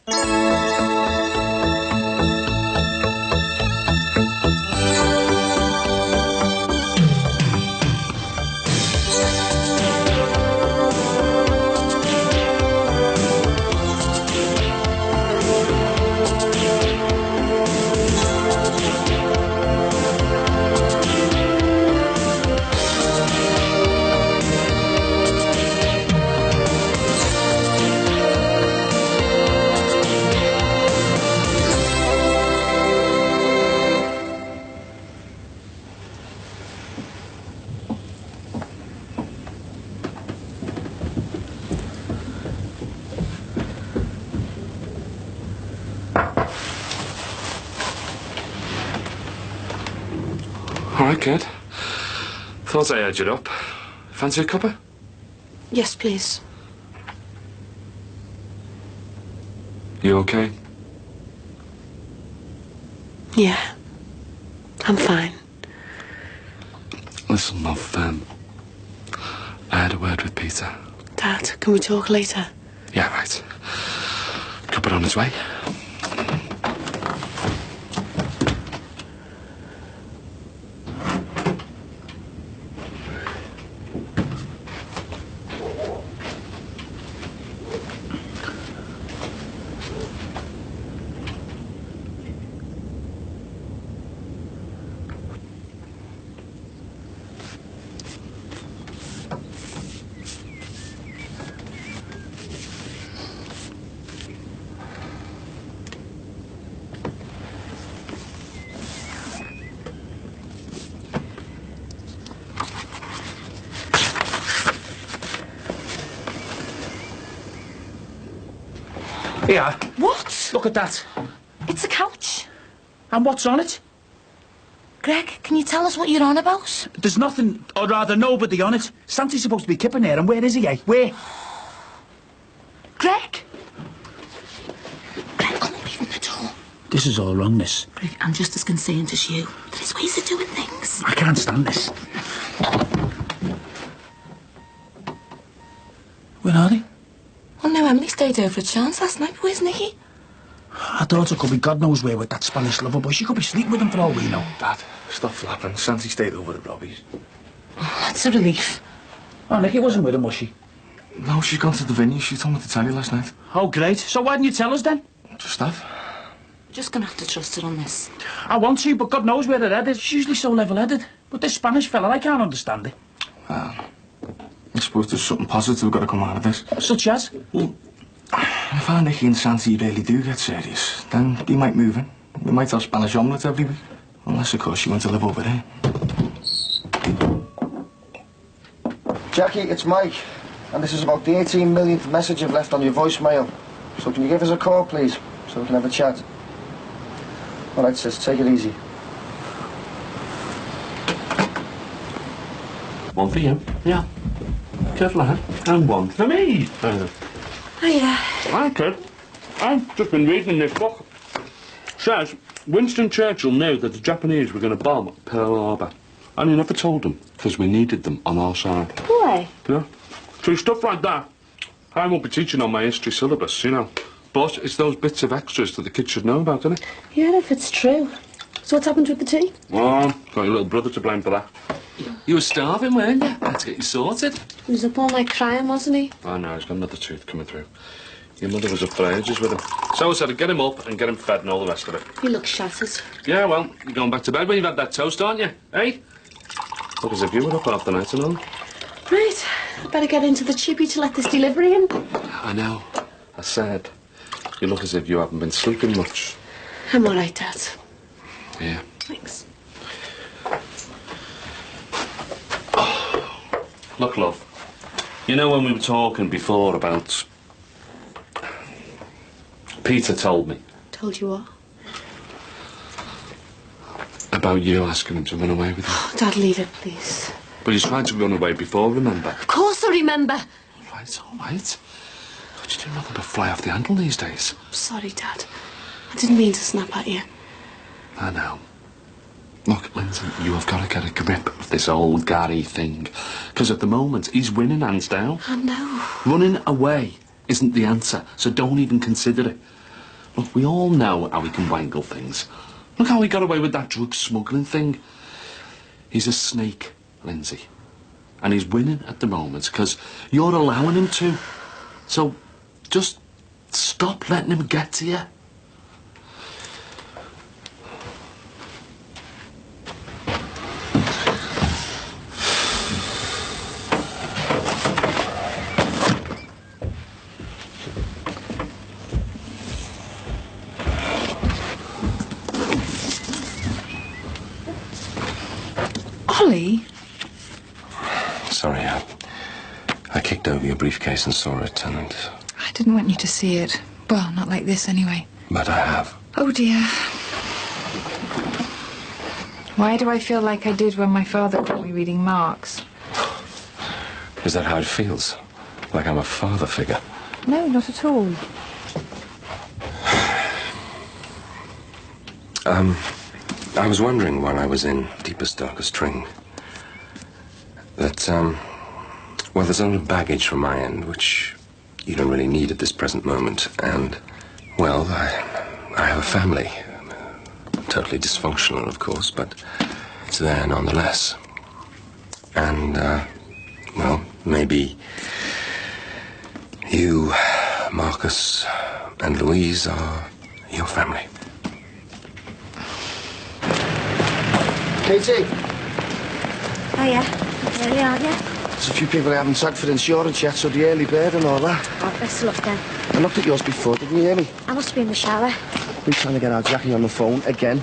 All right, kid. Thought I edged it up. Fancy a cuppa? Yes, please. You okay? Yeah. I'm fine. Listen, love, I had a word with Peter. Dad, can we talk later? Yeah, right. Cuppa on his way. Here. What? Look at that. It's a couch. And what's on it? Greg, can you tell us what you're on about? There's nothing, or rather nobody on it. Santi's supposed to be kipping here, and where is he, eh? Where? Greg? Greg, I'm not leaving at all. This is all wrong, this. Greg, I'm just as concerned as you. There's ways of doing things. I can't stand this. Where are they? Well, no, Emily stayed over at Sean's last night, but where's Nicky? Our daughter could be God knows where with that Spanish lover boy. She could be sleeping with him for all we know. Dad, stop flapping. Santi stayed over at Robbie's. Oh, that's a relief. Oh, Nicky wasn't with him, was she? No, she's gone to the venue. She told me to tell you last night. Oh, great. So why didn't you tell us then? Just that. Just gonna have to trust her on this. I want to, but God knows where her head is. She's usually so level-headed. But this Spanish fella, I can't understand it. I suppose there's something positive got to come out of this. Such as? Well, if our Nicky and Santi really do get serious, then they might move in. We might have Spanish omelette every week. Unless, of course, she went to live over there. Jackie, it's Mike. And this is about the 18 millionth message you've left on your voicemail. So can you give us a call, please, so we can have a chat? All right, sis, take it easy. One for you. Yeah. Careful, huh? And one for me. Hiya. Hi, kid. I've just been reading this book. Says Winston Churchill knew that the Japanese were going to bomb Pearl Harbor. And he never told them, because we needed them on our side. Why? Yeah. So stuff like that, I won't be teaching on my history syllabus, you know. But it's those bits of extras that the kids should know about, isn't it? Yeah, if it's true. So what's happened with the tea? Oh, got your little brother to blame for that. You were starving, weren't you? Had to get you sorted. He was up all night crying, wasn't he? Oh, no, he's got another tooth coming through. Your mother was up for ages with him. So I said to get him up and get him fed and all the rest of it. He looks shattered. Yeah, well, you're going back to bed when you've had that toast, aren't you? Eh? Look as if you were up half the night and all. Right, I better get into the chippy to let this delivery in. I know. I said, you look as if you haven't been sleeping much. I'm all right, Dad. Yeah. Thanks. Look, love, you know when we were talking before about... Peter told me. Told you what? About you asking him to run away with you. Oh, Dad, leave it, please. But he's tried to run away before, remember? Of course I remember. All right. Don't you do nothing but fly off the handle these days? I'm sorry, Dad. I didn't mean to snap at you. I know. Look, Lindsay, you have got to get a grip of this old Gary thing. Because at the moment, he's winning hands down. I know. Running away isn't the answer, so don't even consider it. Look, we all know how he can wangle things. Look how he got away with that drug smuggling thing. He's a snake, Lindsay. And he's winning at the moment because you're allowing him to. So just stop letting him get to you. Ollie? Sorry, I kicked over your briefcase and saw it, and... I didn't want you to see it. Well, not like this, anyway. But I have. Oh, dear. Why do I feel like I did when my father caught me reading Marx? Is that how it feels? Like I'm a father figure? No, not at all. I was wondering while I was in deepest, darkest string that, well, there's a lot of baggage from my end, which you don't really need at this present moment. And, well, I have a family. Totally dysfunctional, of course, but it's there nonetheless. And, well, maybe you, Marcus, and Louise are your family. Katie, Oh, yeah. Really, aren't you? there's a few people I haven't tagged for insurance yet, so the early bird and all that. Oh, best of luck then. I looked at yours before, didn't you hear me? I must be in the shower. Been trying to get our Jackie on the phone again.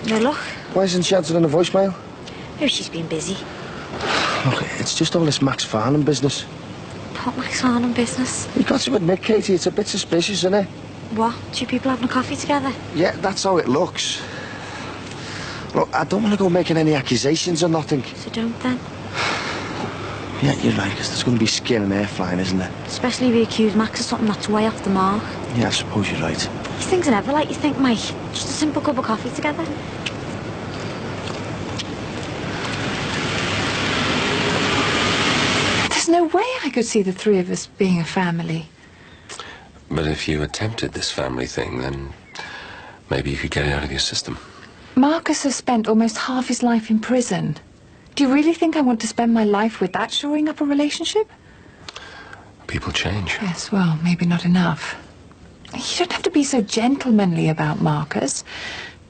No luck. Why isn't she answering the voicemail? Maybe she's been busy. Look, it's just all this Max Farnham business. What Max Farnham business? You've got to admit, Katie, it's a bit suspicious, isn't it? What? Two people having a coffee together? Yeah, that's how it looks. Look, I don't want to go making any accusations or nothing. So don't then. Yeah, you're right, because there's going to be skin and hair flying, isn't there? Especially if you accuse Max of something that's way off the mark. Yeah, I suppose you're right. These things are never like you think, Mike. Just a simple cup of coffee together. There's no way I could see the three of us being a family. But if you attempted this family thing, then maybe you could get it out of your system. Marcus has spent almost half his life in prison. Do you really think I want to spend my life with that shoring up a relationship? People change. Yes, well, maybe not enough. You don't have to be so gentlemanly about Marcus.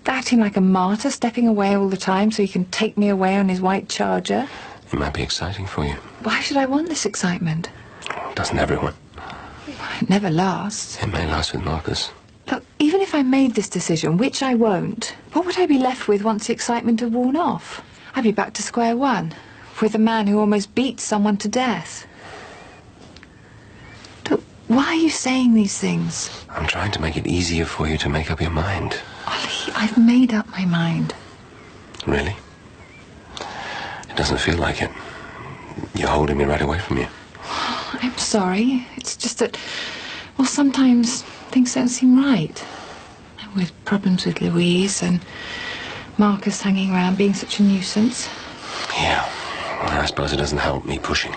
Acting like a martyr, stepping away all the time so he can take me away on his white Charger. It might be exciting for you. Why should I want this excitement? Doesn't everyone? It never lasts. It may last with Marcus. Look, even if I made this decision, which I won't, what would I be left with once the excitement had worn off? I'd be back to square one, with a man who almost beat someone to death. Look, why are you saying these things? I'm trying to make it easier for you to make up your mind. Ollie, I've made up my mind. Really? It doesn't feel like it. You're holding me right away from you. I'm sorry. It's just that, well, sometimes things don't seem right. With problems with Louise and Marcus hanging around being such a nuisance. Yeah. Well, I suppose it doesn't help me pushing.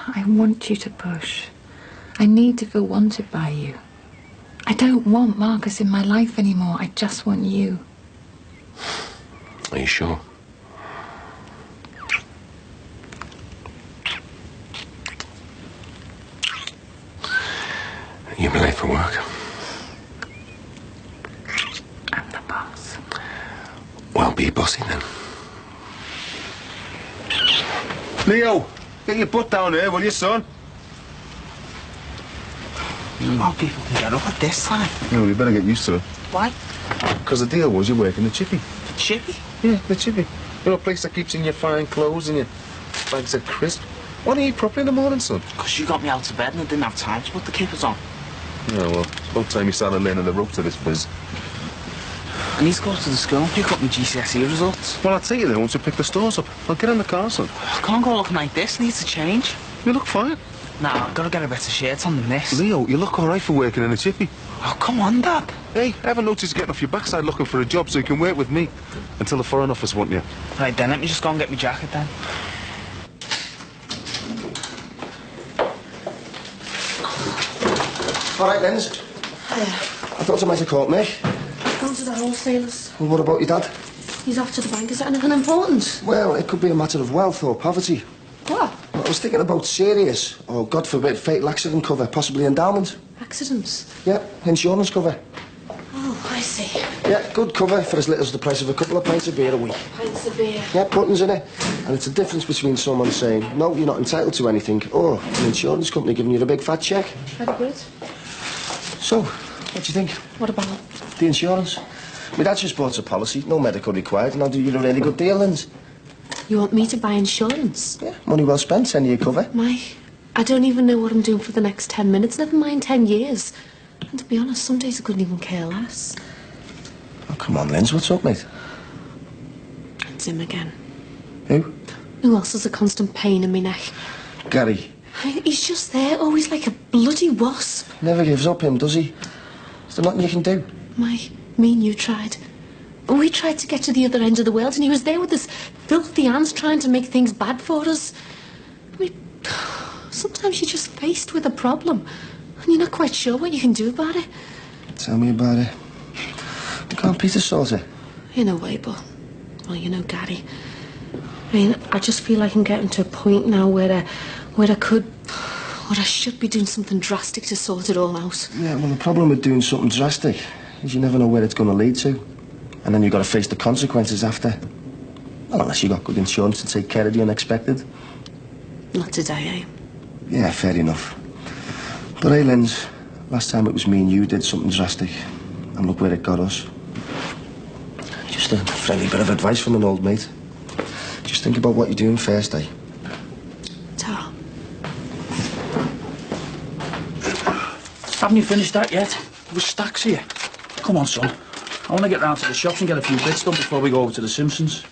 I want you to push. I need to feel wanted by you. I don't want Marcus in my life anymore. I just want you. Are you sure? You'll be late for work. I'm the boss. Well, be bossy then. Leo, get your butt down here, will you, son? More people can get up at this time. No, you better get used to it. Why? Because the deal was you're working the chippy. The chippy? Yeah, the chippy. You know, a place that keeps in your fine clothes and your bags of crisp. Why don't you eat properly in the morning, son? Because you got me out of bed and I didn't have time to put the kippers on. Yeah, well, it's about time you started learning the ropes of this biz. I need to go to the school and pick up my GCSE results. Well, I'll take you there once we pick the stores up. I'll get in the car, son. I can't go looking like this. Needs to change. You look fine. Nah, I've got to get a better shirt on than this. Leo, you look all right for working in a chippy. Oh, come on, Dad. Hey, I haven't noticed you getting off your backside looking for a job so you can work with me until the Foreign Office want you. Right then, let me just go and get my jacket then. All right, then. I thought I might have caught Mick. Gone to the wholesalers. Well, what about your dad? He's off to the bank. Is that anything important? Well, it could be a matter of wealth or poverty. What? I was thinking about serious, or God forbid, fatal accident cover, possibly endowment. Accidents? Yeah, insurance cover. Oh, I see. Yeah, good cover for as little as the price of a couple of pints of beer a week. Pints of beer. Yeah, buttons in it. And it's a difference between someone saying, no, you're not entitled to anything, or an insurance company giving you a big fat cheque. Very good. So, what do you think? What about? The insurance. My dad just bought a policy, no medical required, and I'll do you a really good deal, Linz. You want me to buy insurance? Yeah, money well spent, 10-year cover. Mike, I don't even know what I'm doing for the next 10 minutes, never mind 10 years. And to be honest, some days I couldn't even care less. Oh, come on, Linz, what's up, mate? It's him again. Who? Who else has a constant pain in my neck? Gary. He's just there, always like a bloody wasp. Never gives up, him, does he? Is there nothing you can do? Mike, me and you tried. We tried to get to the other end of the world, and he was there with his filthy hands trying to make things bad for us. I mean, sometimes you're just faced with a problem, and you're not quite sure what you can do about it. Tell me about it. Can't Peter sort it? In a way, but... Well, you know, Gary. I mean, I just feel like I'm getting to a point now where I should be doing something drastic to sort it all out. Yeah, well, the problem with doing something drastic is you never know where it's going to lead to. And then you've got to face the consequences after. Well, unless you got good insurance to take care of the unexpected. Not today, eh? Yeah, fair enough. But hey, Linz, last time it was me and you did something drastic. And look where it got us. Just a friendly bit of advice from an old mate. Just think about what you're doing first, eh? Ta. Haven't you finished that yet? There's stacks here. Come on, son. I want to get round to the shops and get a few bits done before we go over to the Simpsons.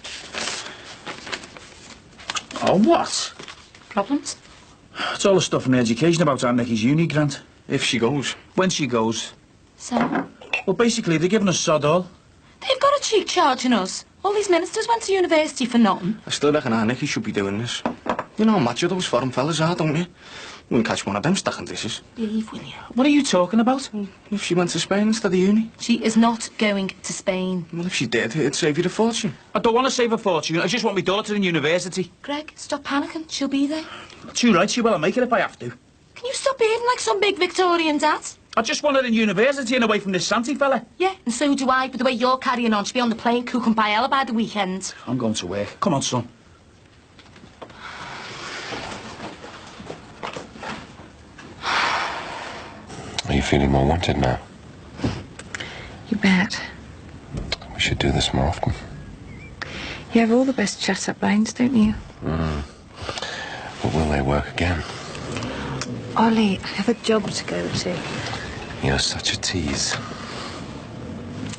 Oh, what? Problems? It's all the stuff from the education about Aunt Nicky's uni grant. If she goes. When she goes. So? Well, basically, they're giving us sod all. They've got a cheek charging us. All these ministers went to university for nothing. I still reckon Aunt Nicky should be doing this. You know how macho those foreign fellas are, don't you? We can catch one of them stacking dishes. Leave, will you? What are you talking about? If she went to Spain instead of uni. She is not going to Spain. Well, if she did, it'd save you a fortune. I don't want to save a fortune. I just want my daughter in university. Greg, stop panicking. She'll be there. Too right, she will. I'll make it if I have to. Can you stop behaving like some big Victorian dad? I just want her in university and away from this Santi fella. Yeah, and so do I. But the way you're carrying on, she'll be on the plane cooking paella by the weekend. I'm going to work. Come on, son. Are you feeling more wanted now? You bet. We should do this more often. You have all the best shut-up lines, don't you? But will they work again? Ollie, I have a job to go to. You're such a tease.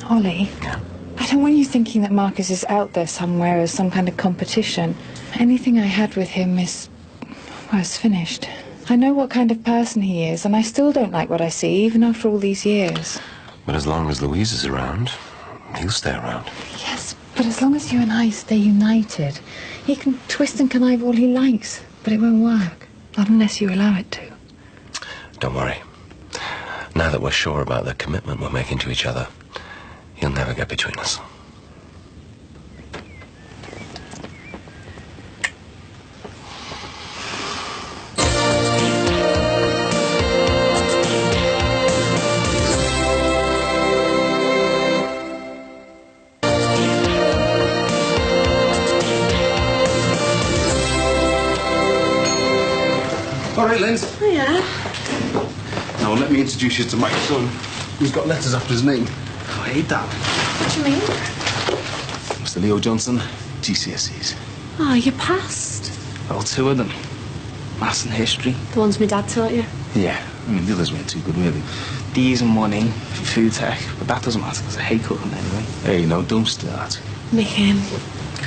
Ollie? Yeah? I don't want you thinking that Marcus is out there somewhere as some kind of competition. Anything I had with him is... well, it's finished. I know what kind of person he is, and I still don't like what I see, even after all these years. But as long as Louise is around, he'll stay around. Yes, but as long as you and I stay united, he can twist and connive all he likes, but it won't work. Not unless you allow it to. Don't worry. Now that we're sure about the commitment we're making to each other, he'll never get between us. All right, Linz. Oh, yeah? Now, let me introduce you to my son, who's got letters after his name. Oh, hey, Dad. What do you mean? Mr. Leo Johnson, GCSEs. Oh, you passed. Well, two of them. Maths and history. The ones my dad taught you. Yeah, I mean, the others weren't too good, really. D's and 1E for food tech, but that doesn't matter because I hate cooking anyway. Hey, no, don't start. Mick,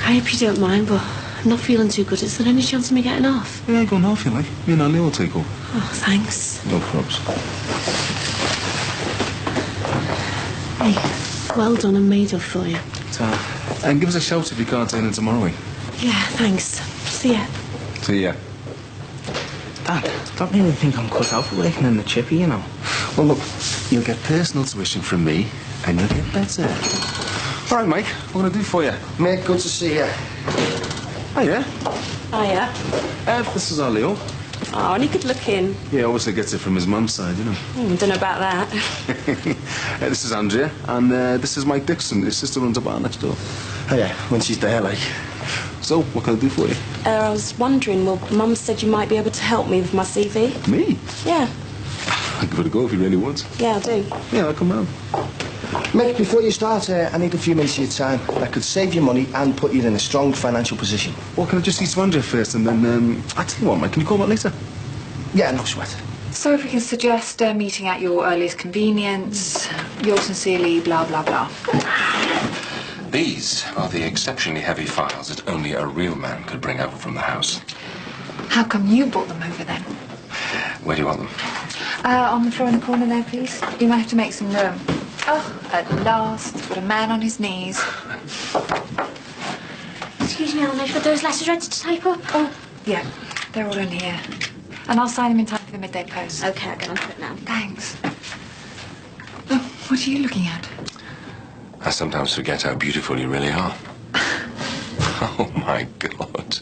I hope you don't mind, but I'm not feeling too good. Is there any chance of me getting off? Yeah, go now if you like. Me and Leo will take over. Oh, thanks. No probs. Hey, well done and made up for you. And give us a shout if you can't turn in tomorrow. Yeah, thanks. See ya. See ya. Dad, I don't really think I'm cut out for working in the chippy, you know. Well, look, you'll get personal tuition from me, and you'll get better. All right, Mike, what can I do for you? Mate, good to see you. Hiya. Hiya. This is our Leo. Oh, and he could look in. Yeah, obviously gets it from his mum's side, you know. Don't know about that. This is Andrea, and this is Mike Dixon. His sister runs a bar next door. Oh, yeah, when she's there, like. So, what can I do for you? I was wondering, well, Mum said you might be able to help me with my CV. Me? Yeah. I'll give it a go if you really want. Yeah, I do. Yeah, I'll come round. Mick, before you start, I need a few minutes of your time. That could save you money and put you in a strong financial position. Well, can I just see to Andrea first, and then, I'll tell you what, Mike, can you call back later? Yeah, no sweat. So if we can suggest a meeting at your earliest convenience, yours sincerely, blah, blah, blah. These are the exceptionally heavy files that only a real man could bring over from the house. How come you brought them over then? Where do you want them? On the floor in the corner there, please. You might have to make some room. Oh, at last, got a man on his knees. Excuse me, I'll make sure those letters ready to type up. Oh, yeah, they're all in here. And I'll sign them in time for the midday post. Okay, I'll get on to it now. Thanks. Oh, what are you looking at? I sometimes forget how beautiful you really are. Oh, my God.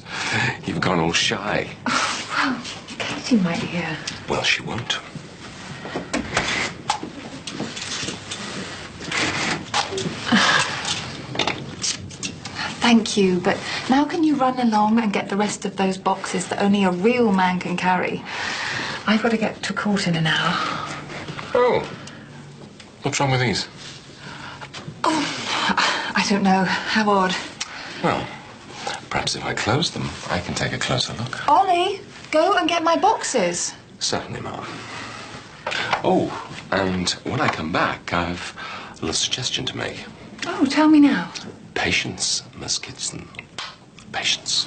You've gone all shy. Oh, well, Katie might hear. Well, she won't. Thank you, but now can you run along and get the rest of those boxes that only a real man can carry? I've got to get to court in an hour. Oh. What's wrong with these? Oh, I don't know. How odd. Well, perhaps if I close them, I can take a closer look. Ollie, go and get my boxes. Certainly, Mom. Oh, and when I come back, I've a little suggestion to make. Oh, tell me now. Patience, Miss Gibson. Patience.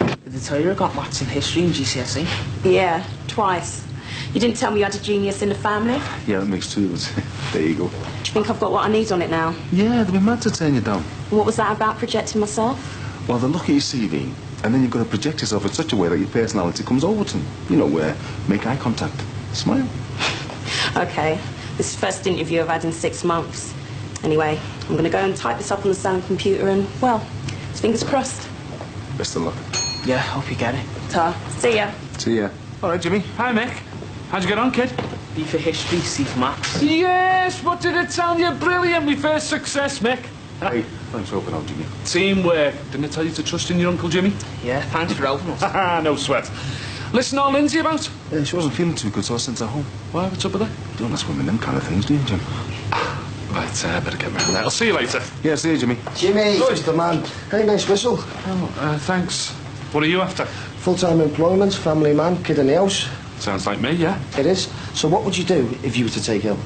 Did they tell you I got maths and history in GCSE? Yeah, twice. You didn't tell me you had a genius in the family? Yeah, that makes two of us. There you go. Do you think I've got what I need on it now? Yeah, they'd be mad to turn you down. What was that about, projecting myself? Well, they'll look at your CV, and then you've got to project yourself in such a way that your personality comes over to them. You know, make eye contact, smile. Okay. This is the first interview I've had in 6 months. Anyway, I'm going to go and type this up on the sound computer and, well, fingers crossed. Best of luck. Yeah, hope you get it. Ta. See ya. See ya. All right, Jimmy. Hi, Mick. How'd you get on, kid? B for history, C for maths. Yes, what did it tell you? Brilliant, my first success, Mick. Hey, thanks for helping out, Jimmy. Teamwork. Didn't I tell you to trust in your Uncle Jimmy? Yeah, thanks for helping us. No sweat. Listen all Lindsay about? She wasn't feeling too good, so I sent her home. Why, what's up with that? You don't ask women them kind of things, do you, Jim? Right, better get round that. I'll see you later. Yeah, see you, Jimmy. Jimmy, Good. it's the man. Hey, nice whistle. Oh, thanks. What are you after? Full-time employment, family man, kid in the house. Sounds like me, yeah? It is. So what would you do if you were to take ill?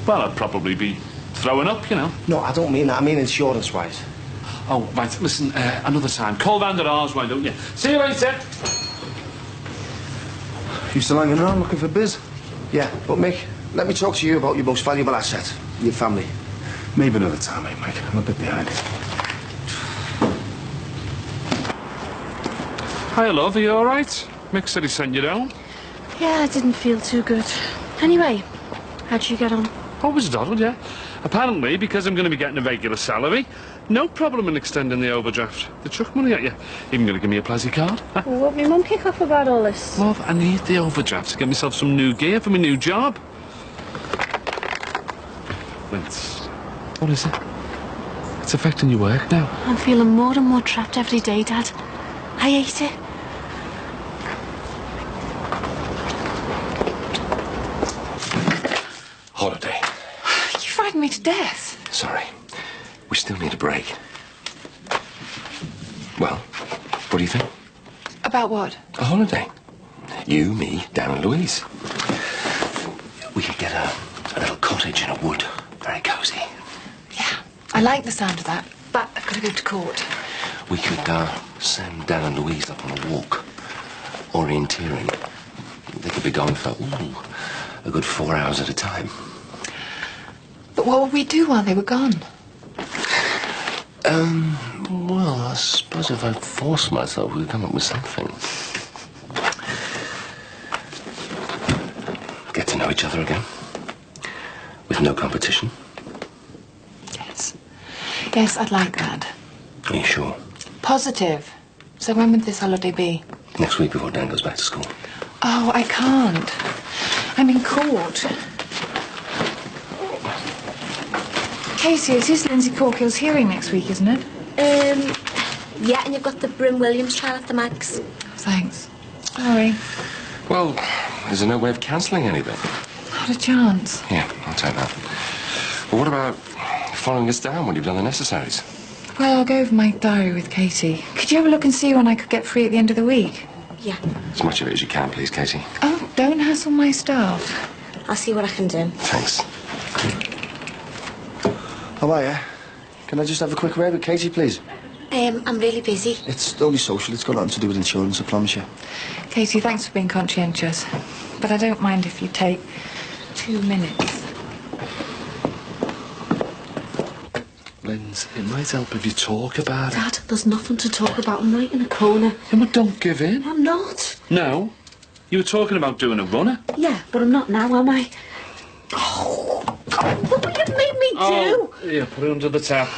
Well, I'd probably be throwing up, you know. No, I don't mean that. I mean insurance-wise. Oh, right, listen, another time. Call round at ours, why don't you? See you later. You still hanging around looking for biz? Yeah, but Mick, let me talk to you about your most valuable asset, your family. Maybe another time, mate, Mike. I'm a bit behind. Hi, love, are you all right? Mick said he sent you down. Yeah, I didn't feel too good. Anyway, how'd you get on? Oh, it was doddled, yeah. Apparently, because I'm going to be getting a regular salary, no problem in extending the overdraft. They chuck money at you. Even going to give me a Plazzy card. Well, won't my mum kick off about all this? Love, I need the overdraft to get myself some new gear for my new job. Vince, what is it? It's affecting your work now. I'm feeling more and more trapped every day, Dad. I hate it. Holiday. You frightened me to death. Sorry. We still need a break. Well, what do you think? About what? A holiday. You, me, Dan and Louise. We could get a little cottage in a wood. Very cosy. Yeah, I like the sound of that, but I've got to go to court. We could send Dan and Louise up on a walk. Orienteering. They could be gone for, a good 4 hours at a time. But what would we do while they were gone? Well, I suppose if I forced myself, we'd come up with something. to know each other again. With no competition. Yes. Yes, I'd like that. Are you sure? Positive. So when would this holiday be? Next week before Dan goes back to school. Oh, I can't. I'm in court. Casey, it's his Lindsay Corkill's hearing next week, isn't it? Yeah, and you've got the Bryn Williams trial at the Max. Thanks. Sorry. Well, is there no way of cancelling anything? Not a chance. Yeah, I'll take that. But what about following us down when you've done the necessaries? Well, I'll go over my diary with Katie. Could you have a look and see when I could get free at the end of the week? Yeah. As much of it as you can, please, Katie. Oh, don't hassle my staff. I'll see what I can do. Thanks. How are you? Can I just have a quick word with Katie, please? I'm really busy. It's only social. It's got nothing to do with insurance, I promise you. Katie, thanks for being conscientious. But I don't mind if you take 2 minutes. Linz, it might help if you talk about it. Dad, there's nothing to talk about. I'm right in a corner. Yeah, but don't give in. I'm not. No. You were talking about doing a runner. Yeah, but I'm not now, am I? Oh, what will you make me do? Yeah, put it under the tap.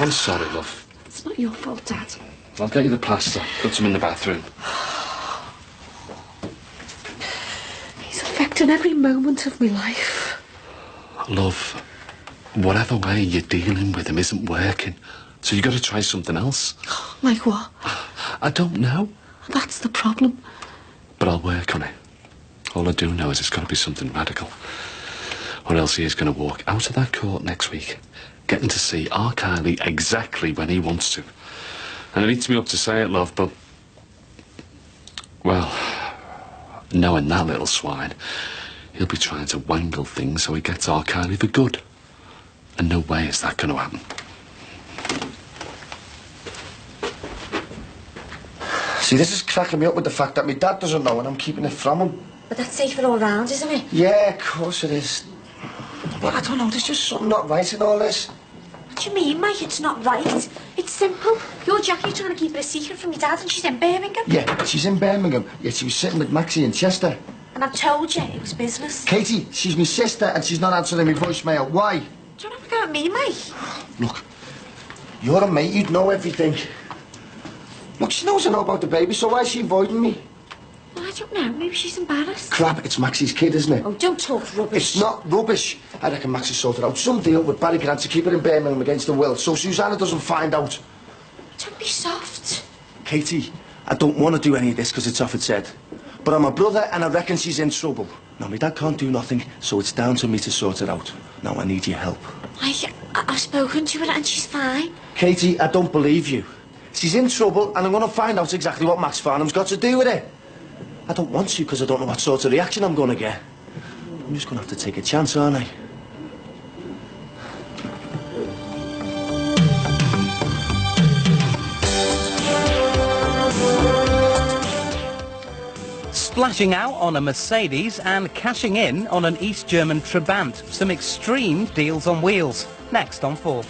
I'm sorry, love. It's not your fault, Dad. I'll get you the plaster. Put some in the bathroom. He's affecting every moment of my life. Love, whatever way you're dealing with him isn't working. So you got to try something else. Like what? I don't know. That's the problem. But I'll work on it. All I do know is it's got to be something radical. Or else he is going to walk out of that court next week, getting to see our Kylie exactly when he wants to. And it eats me up to say it, love, but... well, knowing that little swine, he'll be trying to wangle things so he gets our Kylie for good. And no way is that going to happen. See, this is cracking me up with the fact that my dad doesn't know and I'm keeping it from him. But that's safer all round, isn't it? Yeah, of course it is. But I don't know, there's just something not right in all this. What do you mean, Mike? It's not right. It's simple. You're Jackie trying to keep it a secret from your dad and she's in Birmingham. Yeah, she's in Birmingham, yet she was sitting with Maxie in Chester. And I've told you it was business. Katie, she's my sister and she's not answering my voicemail. Why? Do you want to have a go at me, Mike? Look, you're a mate, you'd know everything. Look, she knows I know about the baby, so why is she avoiding me? Well, I don't know. Maybe she's embarrassed. Crap, it's Maxie's kid, isn't it? Oh, don't talk rubbish. It's not rubbish. I reckon Maxie sorted out some deal with Barry Grant to keep her in Birmingham against the will, so Susanna doesn't find out. Don't be soft. Katie, I don't want to do any of this because it's off its head. But I'm a brother and I reckon she's in trouble. Now, my dad can't do nothing, so it's down to me to sort it out. Now, I need your help. I've spoken to her and she's fine. Katie, I don't believe you. She's in trouble and I'm going to find out exactly what Max Farnham's got to do with it. I don't want to because I don't know what sort of reaction I'm going to get. I'm just going to have to take a chance, aren't I? Splashing out on a Mercedes and cashing in on an East German Trabant. Some extreme deals on wheels. Next on 4.